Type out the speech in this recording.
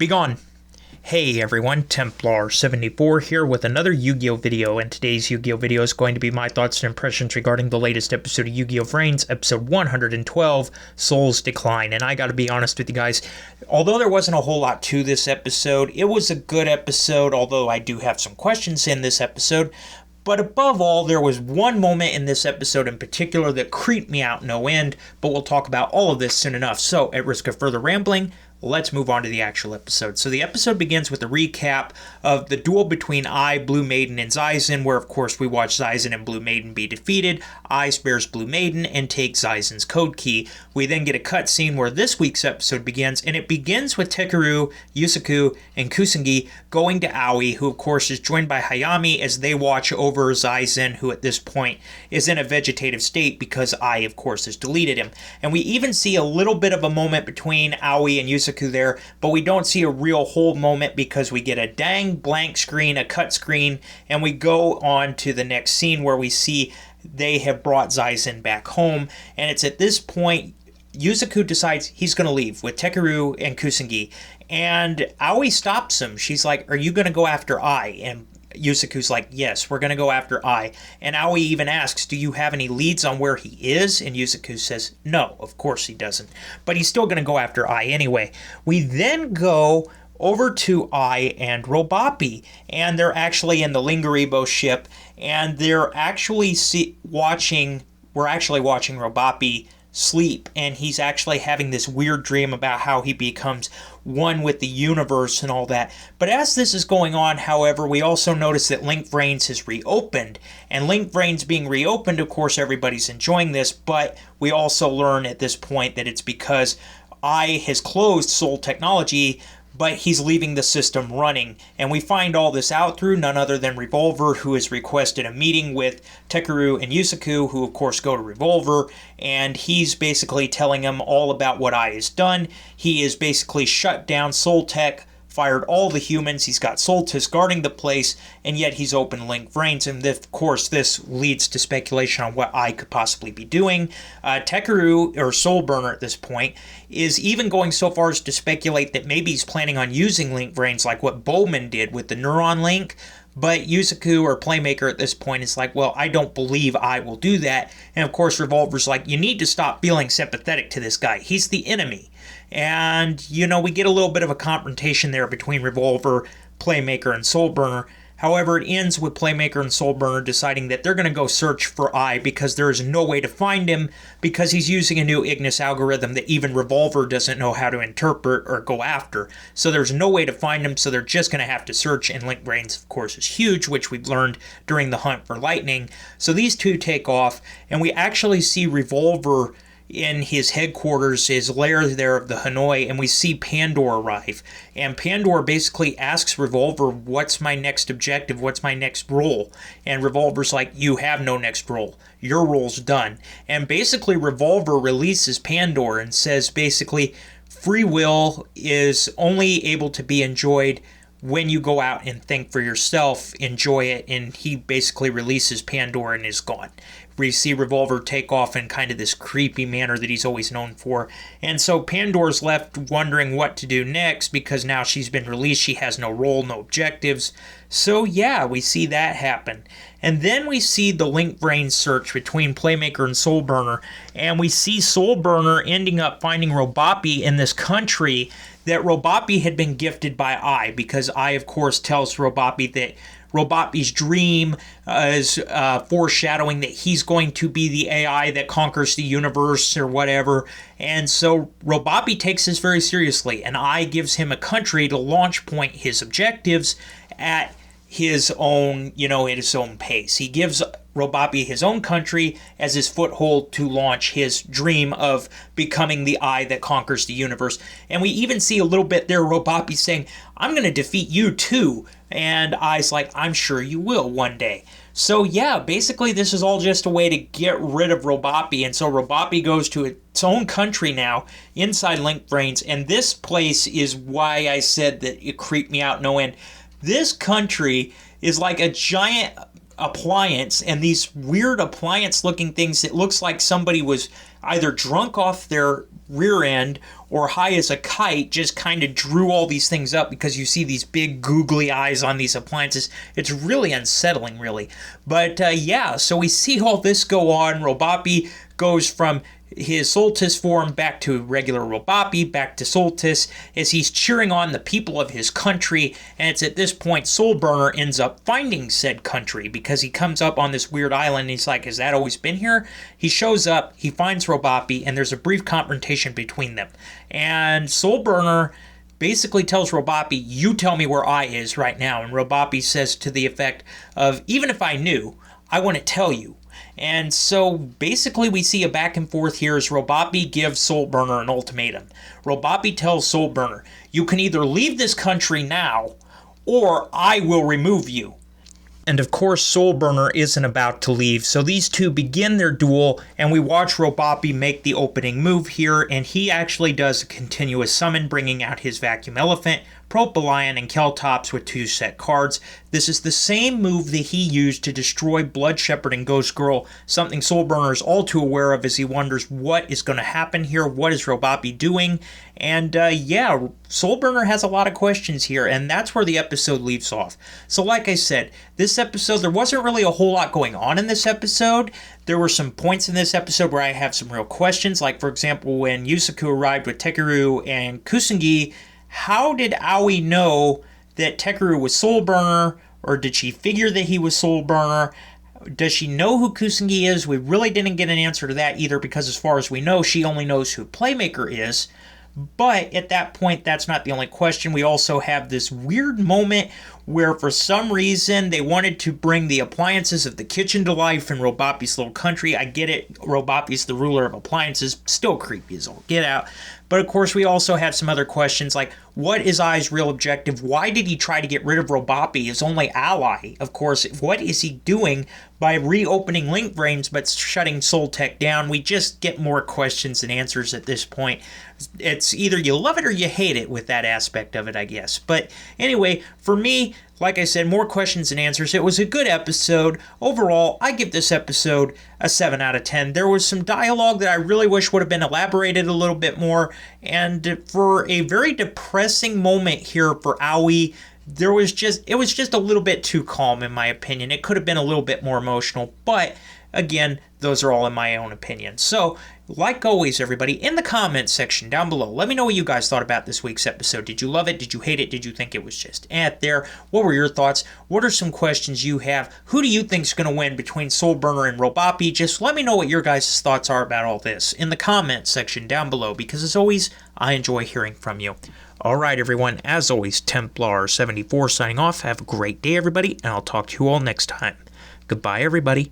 Begone! Hey everyone, Templar74 here with another Yu-Gi-Oh video, and today's Yu-Gi-Oh video is going to be my thoughts and impressions regarding the latest episode of Yu-Gi-Oh VRAINS, episode 112, Soul's Decline. And I gotta be honest with you guys, although there wasn't a whole lot to this episode, it was a good episode, although I do have some questions in this episode. But above all, there was one moment in this episode in particular that creeped me out no end, but we'll talk about all of this soon enough. So, at risk of further rambling, let's move on to the actual episode. So the episode begins with a recap of the duel between I, Blue Maiden, and Zaizen, where of course we watch Zaizen and Blue Maiden be defeated. I spares Blue Maiden and takes Zaizen's code key. We then get a cutscene where this week's episode begins, and it begins with Takeru, Yusaku, and Kusanagi going to Aoi, who of course is joined by Hayami as they watch over Zaizen, who at this point is in a vegetative state because I of course has deleted him. And we even see a little bit of a moment between Aoi and Yusaku there, but we don't see a real whole moment because we get a dang blank screen, a cut screen, and we go on to the next scene where we see they have brought Zaizen back home, and it's at this point Yusaku decides he's going to leave with Takeru and Kusanagi, and Aoi stops him. She's like, "Are you going to go after I?" And Yusaku's like, "Yes, we're going to go after I." And Aoi even asks, "Do you have any leads on where he is?" And Yusaku says, "No, of course he doesn't." But he's still going to go after I anyway. We then go over to I and Robapi, and they're actually in the Lingaribo ship, and they're actually watching Robapi sleep, and he's actually having this weird dream about how he becomes one with the universe and all that. But as this is going on, however, we also notice that Link VRAINS has reopened, and Link VRAINS being reopened, of course everybody's enjoying this, but we also learn at this point that it's because I has closed Soul Technology, but he's leaving the system running. And we find all this out through none other than Revolver, who has requested a meeting with Takeru and Yusaku, who of course go to Revolver, and he's basically telling him all about what I has done. He has basically shut down Soul Tech, fired all the humans, he's got Soltis guarding the place, and yet he's opened Link VRAINS, and of course this leads to speculation on what I could possibly be doing. Takeru, or Soulburner at this point, is even going so far as to speculate that maybe he's planning on using Link VRAINS like what Bowman did with the Neuron Link, but Yusaku, or Playmaker at this point, is like, "Well, I don't believe I will do that." And of course Revolver's like, "You need to stop feeling sympathetic to this guy. He's the enemy." And, you know, we get a little bit of a confrontation there between Revolver, Playmaker, and Soulburner. However, it ends with Playmaker and Soulburner deciding that they're going to go search for I because there is no way to find him because he's using a new Ignis algorithm that even Revolver doesn't know how to interpret or go after. So there's no way to find him, so they're just going to have to search, and Link VRAINS, of course, is huge, which we've learned during the hunt for Lightning. So these two take off, and we actually see Revolver in his headquarters, his lair there of the Hanoi, and we see Pandor arrive. And Pandor basically asks Revolver, "What's my next objective? What's my next role?" And Revolver's like, "You have no next role. Your role's done." And basically Revolver releases Pandor and says basically, free will is only able to be enjoyed when you go out and think for yourself, enjoy it, and he basically releases Pandora and is gone. We see Revolver take off in kind of this creepy manner that he's always known for. And so Pandora's left wondering what to do next because now she's been released. She has no role, no objectives. So yeah, we see that happen. And then we see the Link VRAINS search between Playmaker and Soulburner. And we see Soulburner ending up finding Robapi in this country that Robapi had been gifted by I, because I, of course, tells Robapi that Robapi's dream is foreshadowing that he's going to be the AI that conquers the universe or whatever. And so Robapi takes this very seriously, and I gives him a country to launch point his objectives at his own, at his own pace. He gives Robapi his own country as his foothold to launch his dream of becoming the eye that conquers the universe. And we even see a little bit there Robapi saying, "I'm going to defeat you too." And Ai's like, "I'm sure you will one day." So yeah, basically this is all just a way to get rid of Robapi. And so Robapi goes to its own country now inside Link VRAINS. And this place is why I said that it creeped me out no end. This country is like a giant appliance, and these weird appliance looking things, it looks like somebody was either drunk off their rear end or high as a kite just kind of drew all these things up, because you see these big googly eyes on these appliances. It's really unsettling, really. But yeah, so we see all this go on. Robopi goes from his Soltis form back to regular Robopi, back to Soltis, as he's cheering on the people of his country. And it's at this point Soulburner ends up finding said country, because he comes up on this weird island and he's like, has that always been here? He shows up, he finds Robopi, and there's a brief confrontation between them. And Soulburner basically tells Robopi, you tell me where I is right now. And Robopi says to the effect of, even if I knew, I wouldn't tell you. And so basically we see a back and forth here as Robopi gives Soulburner an ultimatum. Robopi tells Soulburner, you can either leave this country now, or I will remove you. And of course Soulburner isn't about to leave, so these two begin their duel, and we watch Robopi make the opening move here, and he actually does a continuous summon, bringing out his Vacuum Elephant, Propylion, and Keltops with 2 set cards. This is the same move that he used to destroy Blood Shepherd and Ghost Girl, something Soulburner is all too aware of as he wonders what is going to happen here, what is Robopi doing, and yeah, Soulburner has a lot of questions here, and that's where the episode leaves off. So like I said, this episode, there wasn't really a whole lot going on in this episode. There were some points in this episode where I have some real questions, like for example when Yusaku arrived with Tekiru and Kusanagi, how did Aoi know that Tekiru was Soulburner, or did she figure that he was Soulburner? Does she know who Kusanagi is? We really didn't get an answer to that either, because as far as we know, she only knows who Playmaker is. But at that point, that's not the only question. We also have this weird moment where for some reason they wanted to bring the appliances of the kitchen to life in Robopi's little country. I get it, Robopi's the ruler of appliances, still creepy as all get out. But of course we also have some other questions like, what is Ai's real objective? Why did he try to get rid of Robopi, his only ally? Of course, what is he doing by reopening Link Brains but shutting Soul Tech down? We just get more questions than answers at this point. It's either you love it or you hate it with that aspect of it, I guess. But anyway, for me, like I said, more questions than answers. It was a good episode. Overall, I give this episode a 7 out of 10. There was some dialogue that I really wish would have been elaborated a little bit more. And for a very depressing moment here for Aoi, it was just a little bit too calm in my opinion. It could have been a little bit more emotional, but again, those are all in my own opinion. So, like always, everybody, in the comments section down below, let me know what you guys thought about this week's episode. Did you love it? Did you hate it? Did you think it was just there? What were your thoughts? What are some questions you have? Who do you think is going to win between Soulburner and Robopi? Just let me know what your guys' thoughts are about all this in the comments section down below, because as always, I enjoy hearing from you. Alright everyone, as always, Templar74 signing off. Have a great day everybody, and I'll talk to you all next time. Goodbye everybody.